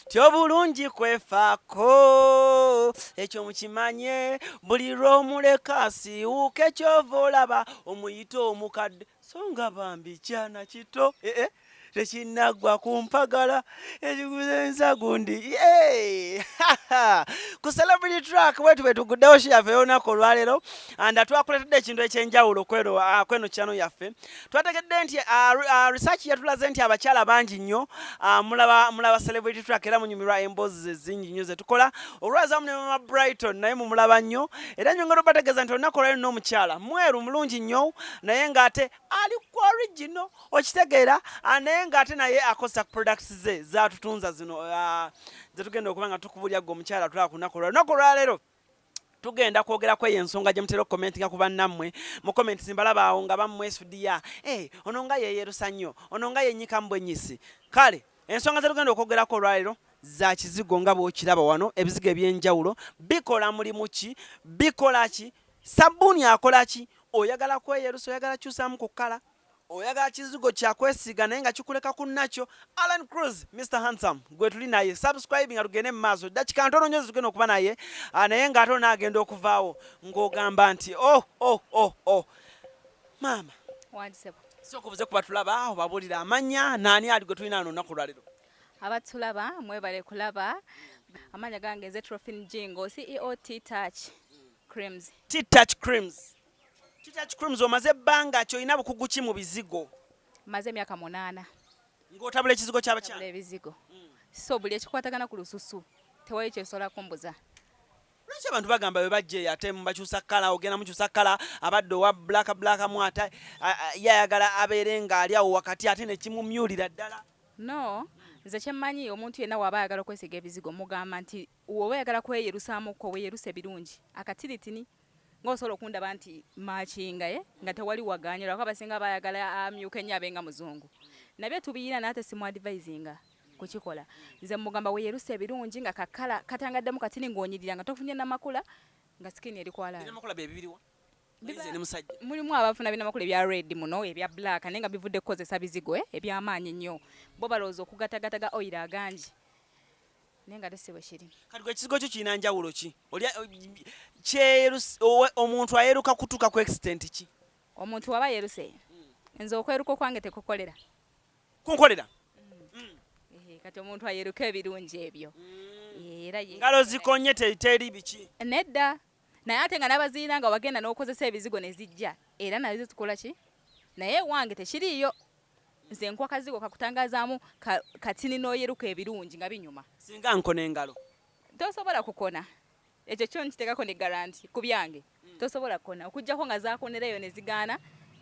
Tyobulungi kwefaako ekyo mukimanye buli lw'omuleka asiiwuuka ekyova olaba omuyita omukadde so nga bambi kyana kito tekinnaggwa ku mpagala ekikuzensa gundi ku celebrity track wetu betuguddewo shiyaffe olunaku olwaleero anda twakuletedde ekintu ekyenjawulo kweno kyano yaffe twategedde nti research yatulaze nti abakyala bangi nnyo mulaba celebrity track era munyumirwa emboozi ezingi nnyo zetukola olwaza ne mama Brighton naye mumulaba nnyo era nyongera obategeeza nti olunaku olwaleero n'omukyala mweru mulungi nnyo naye ng'ate ali ku original okitegeera naye ng'ate naye akosa products ze zatutunza zino zetugenda okuba nga tukubulya gwe omukyala tulaba ku lunaku olwaleero tugenda kwogerako eyo ensonga gye mutera okukomentinga ku bannammwe mu comments mbalaba awo nga bammwesudiya ono nga yeyerusa nnyo ono nga yenyika mbwenyisi kale ensonga zetugenda okwogerako olwaleero za kizigo nga bw'okiraba wano ebizigo ebyenjawulo bikola mulimu ki bikola ki sabbuuni akola ki oyagala kweyerusa oyagala kyusaamu ku kkala oyagala kizigo kyakwesiga naye nga kikuleka ku nakyo Alan Cruz Mr. Handsome gwe tuli naye subscribe nga tugende mu maaso dakika ntono nnyo zitugenda okuba naye naye ng'ate onaagenda okuvaawo ng'ogamba nti maama sokubuze kuba tulaba obabuulira amanya naani ali gwe tulina ano olunaku lwaleero abatulaba mwebale kulaba amanya gange nze Trofin Jingo CEO T-Touch Creams T-Touch Creams T-Touch Creams omaze ebbanga ky'olina bukugu ki mu bizigo maze emyaka 8 ng'otabula ekizigo ky'abakyala ebizigo so buli ekikwatagana ku lususu tewali kyesobola kumbuza lwaki abantu bagamba bwe bajja ate mubakyusa kkala ogenda mukyusa kkala abadde owa black mu ate yayagala abeere ng'ali awo wakati ate ne kimumyulira ddala no nze kyemmanyi omuntu yenna waba ayagala okwesiga ebizigo mugamba nti woba oyagala kweyerusaamuko weeyeruse birungi akatiritini ng'osobola okundaba nti makinga nga tewali waganyira lwako abasinga bayagala amyuka ennyo abenga muzungu nabye tubiyina naate simu advisinga kukikola nze mugamba weeyeruse ebirungi nga kakala katangaddemu katini ng'onyirira nga tofunye namakula nga sikini eri kwalaala mulimu abafuna binamakula ebya red muno ebya black naye nga bivudde kukozesa bizigo ebyamaanyi nnyo bo balowooza okugatagataga oyiro agangi naye nga tesiwe kiri kati gwe ekizigo kyo kirina njawulo ki omuntu ayeruka kutuuka ku extent ki omuntu waba yeruse nze okweruka okwange tekukolera kunkolera kati omuntu ayeruka ebirungi ebyo era ngalo zikonye teri biki nedda naye ate nga n'abaziina nga wagenda n'okozesa ebizigo ne zijja era nazo tukola ki naye wange tekiriiyo nze nkwa kazigo kakutangazaamu katini n'oyeruka ebirungi nga binyuma singa nkona engalo tosobola kukona ekyo kyo nkitegako ne garanti ku byange tosobola kukona okujjako nga zaakonereyo ne zigaana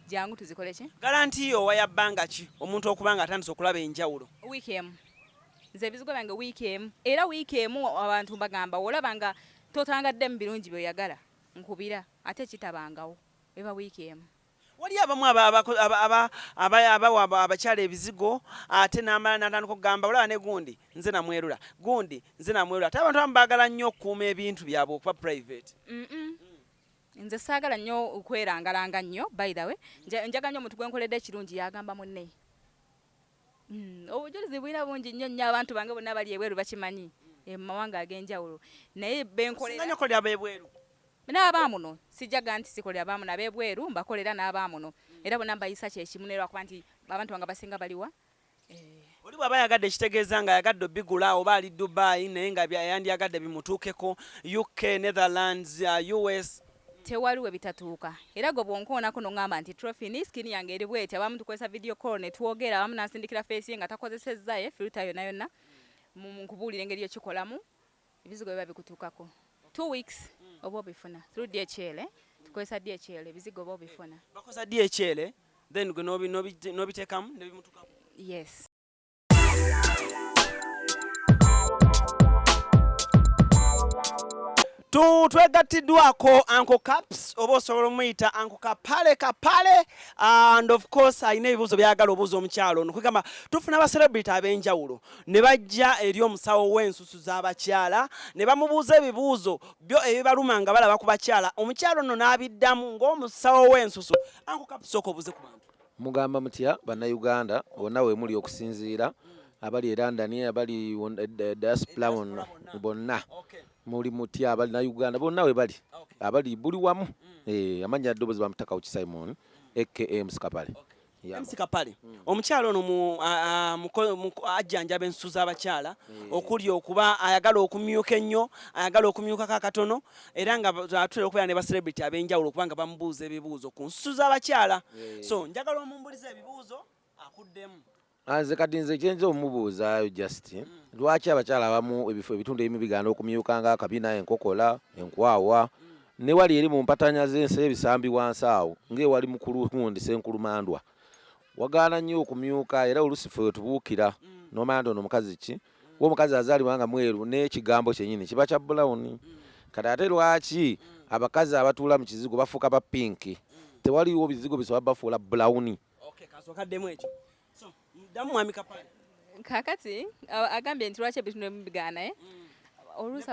jangu tuzikole ki garanti yo waya bbanga ki omuntu okuba nga atandise okulaba enjawulo wiiki emu nze ebizigo byange wiiki emu era wiiki emu abantu bagamba olaba nga totangadde mu birungi byoyagala nkubira ate kitabangawo eba wiiki emu wali abamu abawa abakyala ebizigo ate n'amala n'atandika okugamba olaba ne gundi nze namwerula ate abantu abamu baagala nnyo okukuuma ebintu byabwe okuba private nze saagala nnyo okwerangalanga nnyo by the way njaga nnyo omuntu gwenkoledde ekirungi yagamba munne obujulizi bulina bungi nnyo nnyo abantu bange bonna bali ebweru bakimanyi mu mawanga ag'enjawulo naye benkolera ebweru n'abaamuno sijjaga nti sikolera abaamuno ab'ebweru mbakolera n'abaamuno era bonna mbayisa kyekimu nerwakuba nti abantu bange basinga baliwa oli bw'aba yagadde ekitegeeza nga yagadde obigula oba ali Dubai naye nga yandiyagadde bimutuukeko UK Netherlands US tewaliwe bitatuuka era gwe bwonkoonako noŋŋamba nti Trophy ni skini yange eri bweti abamu tukozesa video call ne twogera abamu nansindikira face ye nga takozesezza filter yonna nkubuulira engeri ekikolamu ebizigo biba bikutuukako 2 weeks oba obifuna through DHL tukozesa DHL ebizigo oba obifuna bakozesa DHL then gwe nobiteekamu ne bimutuukamu yes twegattiddwako Uncle Caps oba osobola omuyita Uncle Kapale and of course alina ebibuuzo byagala obuuza omukyalo ono kwegamba tufuna abacelebrity ab'enjawulo ne bajja eri omusawo w'ensusu z'abakyala ne bamubuuza ebibuuzo byo ebibaluma nga balaba ku bakyala omukyalo ono n'abiddamu ng'omusawo w'ensusu Uncle Caps sooka obuuze ku bantu mugamba mutya bannayuganda bonna we muli okusinziira abali London abali diaspora bonna muli mutya abali na Uganda bonna we bali abali buli wamu amanya dobozi bamutaka uchi Simon aka Msikapale Msikapale omukyalo ono mu ajjanja bensu z'abakyala okuli okuba ayagala okumyuka ennyo ayagala okumyuka kakatono era nga atule okubeera ne ba celebrity abenjawulo kubanga bamubuuza ebibuuzo ku nsu z'abakyala so njagala omumbuliza ebibuuzo akuddemu Anze kati nze kyenze omubuuza just lwaki abakyala abamu ebifo ebitundu ebimu bigana okumyuka nga kabina enkokola enkwawa ne wali eri mu mpatanya z'ensi ebisambi wansi awo ng'ewali mukulu hundi Senkulumandwa wagaana nnyo okumyuka era olusi ffe wetubuukira n'omanda ono mukazi ki omukazi azaalibwa nga mweru n'ekigambo kyennyini kiba kya brown kati ate lwaki abakazi abatuula mu kizigo bafuuka ba pinki tewaliwo bizigo bisobola bafuula brown kasokaddemu ekyo so damu mwami Kapale kakati agambye nti lwaki ebitundu ebimu bigaana oluusi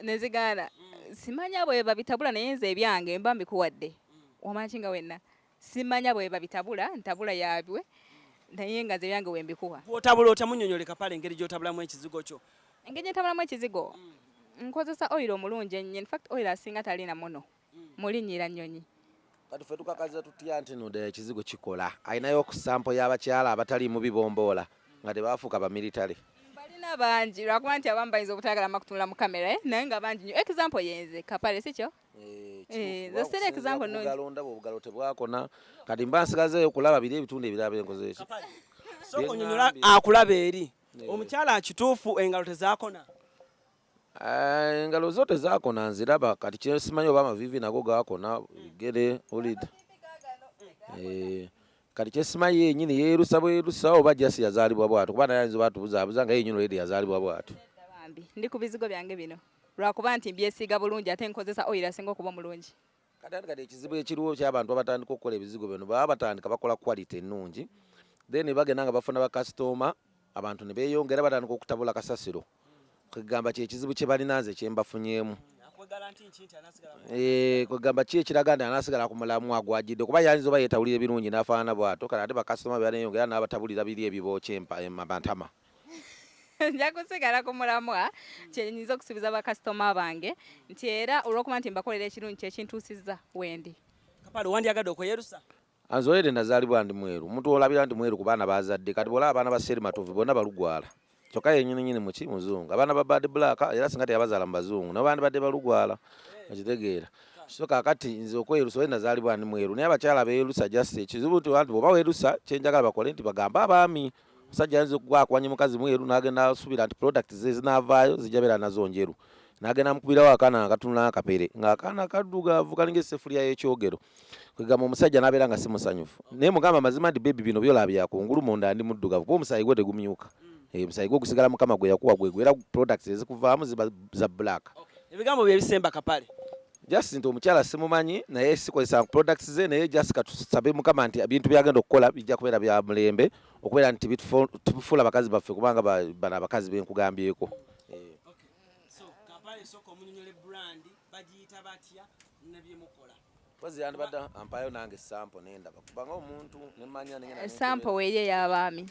nezigaana simanya bwe babitabula naye nze ebyange mba mbikuwadde wamanyi nga wenna simanya bwe babitabula ntabula yabwe naye nga nze ebyange we mbikuwa bw'otabula otamunnyonnyole Kapale engeri gy'otabulamu ekizigo kyo engeri gyetabulamu ekizigo nkozesa oil omulungi ennyo in fact oil asinga talina muno mulinnyira nnyonyi kati ffe tukakaza tutya nti no ekizigo kikola ayinayo okusampo y'abakyala abatali mu bibomboola nga tebafuuka bamilitale balina bangi lwakuba nti abamu bayinza obutayagala makutunula mu kamera naye nga bangi nnyo example yenze Kapale sikyo zasera example no galonda bugalo tebwakona kati mba nsigazeeyo okulaba biri ebitundu ebiraba enkoze ekyo soko nyonyola akulaba eri omukyala kituufu engalo tezaakona engalo zo tezaakona nziraba kati kyesimanyi oba amavivi nago gaakona gere olida kati kyesimanyi yennyini yeerusa bwerusa oba jasi yazaalibwa bwatu kuba naye ayinza batubuzabuza nga yennyini oledi yazaalibwa bwatu ndi ku bizigo byange bino lwakuba nti mbyesiiga bulungi ate nkozesa oil asinga okuba omulungi kati ekizibu ekiriwo ky'abantu abatandika okukola ebizigo bino baba batandika bakola quality ennungi then bagenda nga bafuna bakasitoma abantu ne beeyongera batandika okutabula kasasiro kwegamba kyekizibu kye balina nze kye mbafunyeemu kwegamba ki ekiraga nti anaasigala ku mulamu agwajidde kuba yayinza oba yeetawulira ebirungi n'afaanana bw'ato kati ate bakasitoma bebaneyongera n'abatabulira biri ebibookya amantama nja kusigala ku mulamwa kyenyinza okusuubiza bakasitoma bange nti era olw'okuba nti mbakolera ekirungi kyekintuusizza wendi Kapale wandyagadde okweyerusa anzoyere nazaalibwa ndi mweru omuntu olabira nti mweru ku baana bazadde kati bwolaba abaana ba serimatuvi bonna balugwala kyokka yennyini muki muzungu abaana ba bad black era singa teyabazaala mu bazungu nabo bandibadde balugwala okitegeera so kakati nze okweyerusa oye nazaalibwa ndi mweru naye abakyala beerusa just ekizibu nti wanti bwoba weerusa kyenjagala bakole nti bagambe abaami musajja ayinza okugwakwanya mukazi mweru n'agenda asubira nti product ze zinaavaayo zijja beera nazo njeru n'agenda mukubirawo akaana akatunula akapere ng'akaana kaddugavu kalinga essefulya y'ekyogero kwegamba omusajja n'abeera nga si musanyufu naye mugamba mazima nti bebi bino byola byakungulu munda ndi muddugavu kuba omusayi gwe tegumyuka omusayi gwe gusigala mukama gwe yakuwa gwe era products ezikuvaamu ziba za black ebigambo bye bisemba Kapale just nti omukyala simumanyi naye sikozesa products ze naye just katusabe mukama nti ebintu byagenda okukola bijja kubeera bya mulembe okubeera nti tubifuula abakazi baffe kubanga bano abakazi benkugambyeko so Kapale soko omunyonyole brand bagiyita batya nebyemukola pozi yandibadde ampayo nange sampo nendaba kubanga omuntu nemanya sampo weeye y'abaami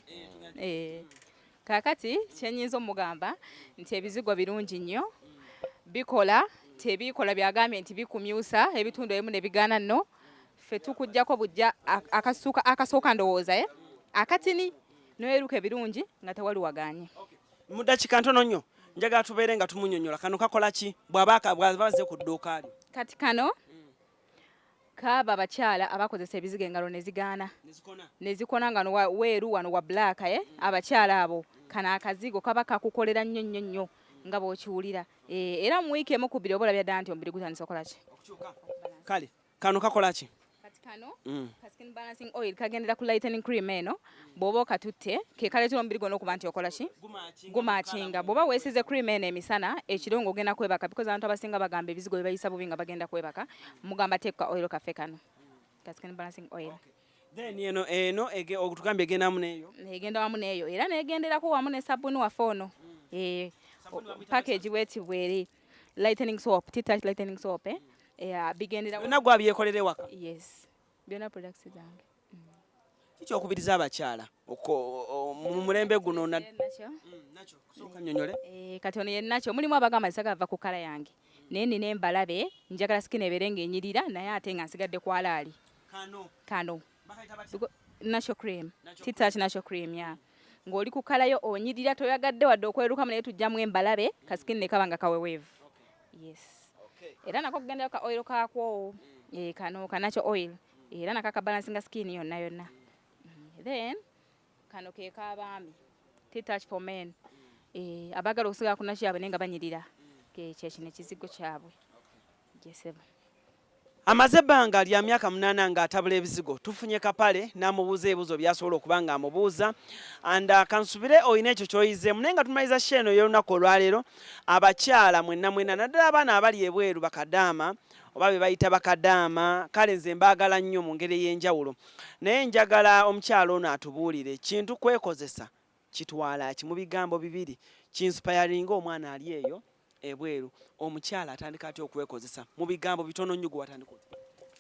kakati kyenyinza omugamba nti ebizigo birungi nnyo bikola tebikola byagambye nti bikumyusa ebitundu ebimu ne bigaana nno ffe tukujjako bujja akasooka ndowooza akatini noyeruka ebirungi nga tewali waganye mu ddakiika ntono nnyo njagala tubeere nga tumunyonyola kano kakola ki bw'abaze ku dduuka lyo kati kano kaaba abakyala abakozesa ebizigo engalo nezikona nga weeru wano wa black abakyala abo kano akazigo kaba kakukolera nnyo nnyo nnyo nga bw'okiwulira era mu wiiki emu ku bbiri oba olabya ddala nti omubiri gutandisa okola ki kale kano kakola ki kati kano skin balancing oil kagendera ku lightening cream eno bw'oba okatutte ke kaleetera omubiri gwonna okuba nti okola ki gumakinga bw'oba weesize cream eno emisana ekiro ng'ogenda kwebaka because abantu abasinga bagamba ebizigo bye bayisa bubi nga bagenda kwebaka mugamba teeka oil kaffe kano ka skin balancing oil then eno okutugambye egenda wamu neeyo egenda wamu neeyo era neegenderako wamu ne sabuni waffe ono package wetibweri lightening soap tea-touch lightening soap bigendera byonna gwabyekolere waka yes byonna products zange kikyokubiriza abakyala mu mulembe guno nakyo kusooka nnyonnyole. Kati ono ye nakyo mulimu abagamba nsagava ku kala yange naye nina embalabe njagala sikini ebeere ng'enyirira naye ate nga nsigadde ku alaali kano nacho cream titach nacho cream ya ng'oli ku kala yo onyirira toyagadde wadde okwerukamu naye tujjamu embalabe kasikini ne kaba nga kaweweevu. Yes. Era nako kugendera ka oil kaakwo kano kanacho oil era nakaka balansinga skin yonna. Then kano ke kabaami titach for men abagala okusiga ku nacho yabe nenga banyirira ke kyekino ekizigo kyabwe. Jesebo amaze ebbanga lya myaka 8 nga atabula ebizigo tufunye kapale n'amubuuza ebibuuzo byasobola okuba nga amubuuza anda kansubire oyina ekyo kyoyizeemu naye nga tumaliza sheeno y'olunaku olwaleero abakyala mwenna naddala abaana abali ebweru bakadaama oba be bayita bakadaama kale nze mbaagala nnyo mu ngeri ey'enjawulo naye njagala omukyala ono atubuulire kintu kwekozesa kitwala ki mu bigambo bibiri kinsipayaringa omwana ali eyo ebweru omukyala atandika atya okwekozesa mu bigambo bitono nnyo gwatandika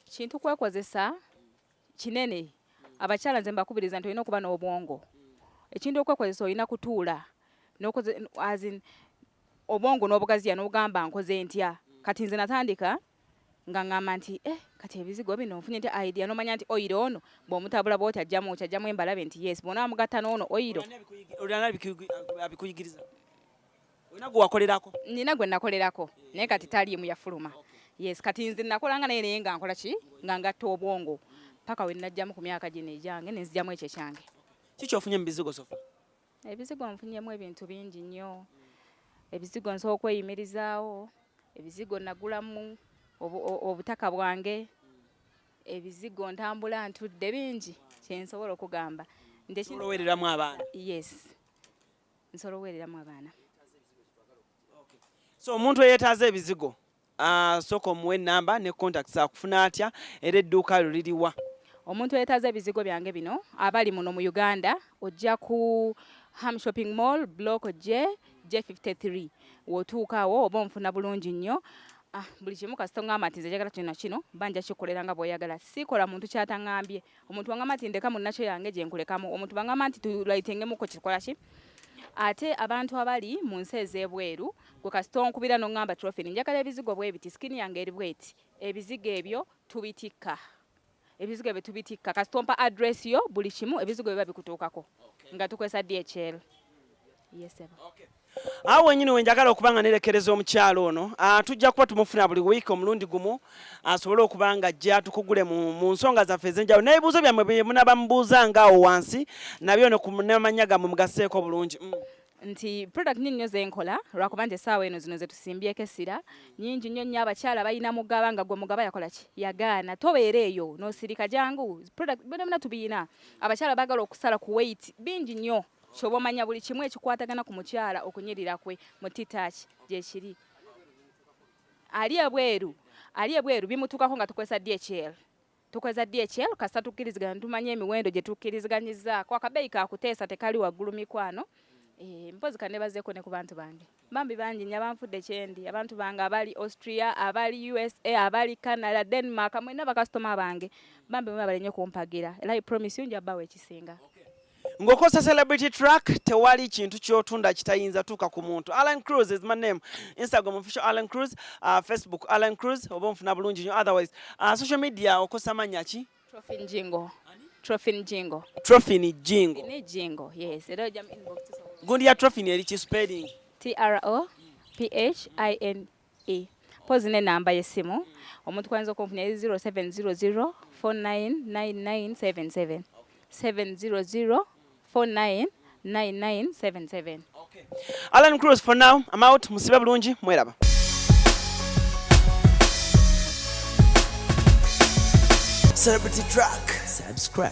kintu kwekozesa kinene abakyala nze mbakubiriza nti olina okuba n'obwongo ekintu okwekozesa olina kutuula obwongo n'obugaziya n'ogamba nkoze ntya kati nze natandika nga ngamba nti kati ebizigo bino nfunye nti idea nomanya nti oyiro ono bw'omutabula bw'oti ajjamu embalabe nti yes bw'onaba mugatta n'ono oyiro abikuyigiriza olina gwe wakolerako nina gwe nakolerako naye kati taliimu yafuluma. Yes kati nze nakolanga naye nga nkola ki nga ngatta obwongo paka we najjamu ku myaka gino egyange nenzijjamu ekyo kyange. Kiki ofunye mu bizigo Sofa? Ebizigo nfunyemu ebintu bingi nnyo. Ebizigo nsobola okweyimirizaawo, ebizigo nagulamu obutaka bwange, ebizigo ntambula ntudde bingi kyensobola okugamba. Nsobola oweereramu abaana? Yes nsobola oweereramu abaana. So omuntu eyeetaaza ebizigo sooka omuwe ennamba ne contacts akufuna atya era edduuka lyo liriwa? Omuntu eyeetaaza ebizigo byange bino abali muno mu Uganda ojja ku Ham Shopping Mall Block J53 wootuukaawo oba onfuna bulungi nnyo. Buli kimu kasita ngamba nti nze njagala kino banja kikolera nga bw'oyagala. Sikola muntu kyataŋŋambye. Omuntu wangamba nti ndeka mu nakyo yange gye nkulekamu. Omuntu bangamba nti tulayitengemuko kikola ki? Ate abantu abali mu nsi ez'ebweru gwe kasita onkubira n'oŋŋamba Trophy njagala ebizigo bwe biti skin yange eri bweti ebizigo ebyo tubitikka. Ebizigo ebyo tubitikka kasita ompa address yo buli kimu ebizigo biba bikutuukako nga tukozesa DHL. Yes sir. Awo wennyini wenjagala okuba nga nerekereza omukyalo ono tujja kuba tumufuna buli wiiki omulundi gumu asobole okuba nga ajja tukugule mu nsonga zaffe ez'enjawulo n'ebibuuzo byammwe bye munaba mubuuza ngaawo wansi nabyo ne ku n'amannya gammwe mugaseeko bulungi. Nti product nnyo zenkola lwakuba nti essaawa eno zino ze tusimbyeko essira nnyingi nnyo abakyala balina mugaba nga gwe mugaba yakola ki yagaana tobeera eyo n'osirika jangu product byonna tubiina abakyala baagala okusala ku weight bingi nnyo kyoba omanya buli kimu ekikwatagana ku mukyala okunyirira kwe mu titach gyekiri ali ebweru bimutukako nga tukozesa DHL kasita tukkiriziganya tumanye emiwendo gye tukkiriziganyizaako akabeeyi kakuteesa tekali waggulu mikwano. Mpozi kanebazeeko ne ku bantu bange bambi bangi nnyo abanfudde kyendi abantu bange abali Austria abali USA abali Canada Denmark mwenna bakasitoma bange bambi mwe balenye kumpagira era I promise you njabbawo ekisinga. Ng'okosa celebrity track tewali kintu kyotunda kitayinza tuuka ku muntu. Alan Cruz is my name. Instagram official Alan Cruz, Facebook Alan Cruz oba onfuna bulungi nnyo otherwise social media okosa mannya ki? Trophy ni Jingo. Yes. Gundi ya Trophy eri ki spelling? TROPHINE. Pozi ne namba y'essimu. Omuntu kwanza okumfunya 0700 499977. 700499977. Okay. Alan Cruz for now. I'm out. Musibe bulungi mweraba. Celebrity track. Subscribe.